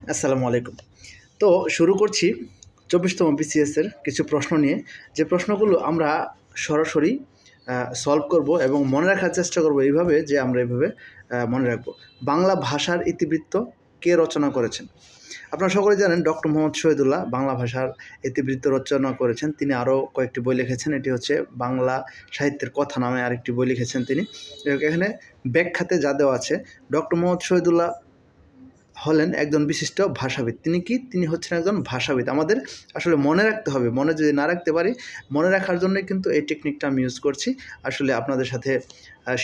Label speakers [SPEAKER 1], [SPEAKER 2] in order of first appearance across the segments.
[SPEAKER 1] আসসালামু আলাইকুম। তো শুরু করছি ২৪তম বিসিএসের কিছু প্রশ্ন নিয়ে, যে প্রশ্নগুলো আমরা সরাসরি সলভ করব এবং মনে রাখার চেষ্টা করব এইভাবে যে আমরা এভাবে মনে রাখব। বাংলা ভাষার ইতিবৃত্ত কে রচনা করেছেন? আপনারা সকলেই জানেন ডক্টর মোহাম্মদ শহীদুল্লাহ বাংলা ভাষার ইতিবৃত্ত রচনা করেছেন। তিনি আরও কয়েকটি বই লিখেছেন। এটি হচ্ছে বাংলা সাহিত্যের কথা নামে আরেকটি বই লিখেছেন তিনি। এখানে ব্যাখ্যাতে যা দেওয়া আছে, ডক্টর মোহাম্মদ শহীদুল্লাহ হলেন একজন বিশিষ্ট ভাষাবিদ। তিনি হচ্ছেন একজন ভাষাবিদ। আমাদের আসলে মনে রাখতে হবে। মনে যদি না রাখতে পারি, মনে রাখার জন্যই কিন্তু এই টেকনিকটা আমি ইউজ করছি। আসলে আপনাদের সাথে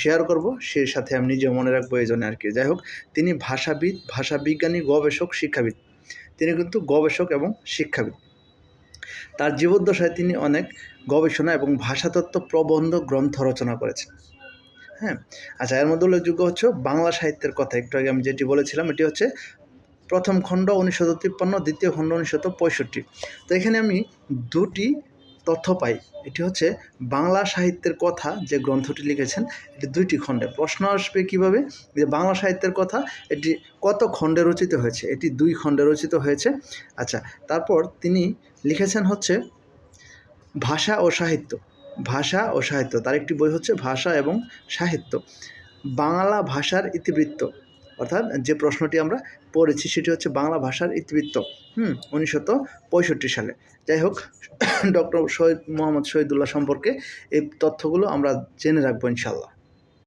[SPEAKER 1] শেয়ার করব, সেই সাথে আমি নিজেও মনে রাখবো এইজন্য আর কি। যাই হোক, তিনি ভাষাবিদ, ভাষাবিজ্ঞানী, গবেষক, শিক্ষাবিদ। তিনি কিন্তু গবেষক এবং শিক্ষাবিদ। তার জীবদ্দশায় তিনি অনেক গবেষণা এবং ভাষাতত্ত্ব প্রবন্ধ গ্রন্থ রচনা করেছেন। হ্যাঁ, আচ্ছা, এর মধ্যে উল্লেখযোগ্য হচ্ছে বাংলা সাহিত্যের কথা। একটু আগে আমি যেটি বলেছিলাম, এটি হচ্ছে প্রথম খণ্ড 1953, দ্বিতীয় খণ্ড 1965। তো এখানে আমি দুটি তথ্য পাই। এটি হচ্ছে বাংলা সাহিত্যের কথা যে গ্রন্থটি লিখেছেন, এটি দুইটি খণ্ডে। প্রশ্ন আসবে কীভাবে, যে বাংলা সাহিত্যের কথা এটি কত খণ্ডে রচিত হয়েছে? এটি 2 খণ্ডে রচিত হয়েছে। আচ্ছা, তারপর তিনি লিখেছেন হচ্ছে ভাষা ও সাহিত্য। ভাষা ও সাহিত্য, তার একটি বই হচ্ছে ভাষা এবং সাহিত্য। বাংলা ভাষার ইতিবৃত্ত, অর্থাৎ যে প্রশ্নটি আমরা পড়েছি সেটি হচ্ছে বাংলা ভাষার ইতিবৃত্ত 1965 সালে। যাই হোক, ডক্টর মোহাম্মদ শহীদুল্লাহ সম্পর্কে এই তথ্যগুলো আমরা জেনে রাখবো ইনশাল্লাহ।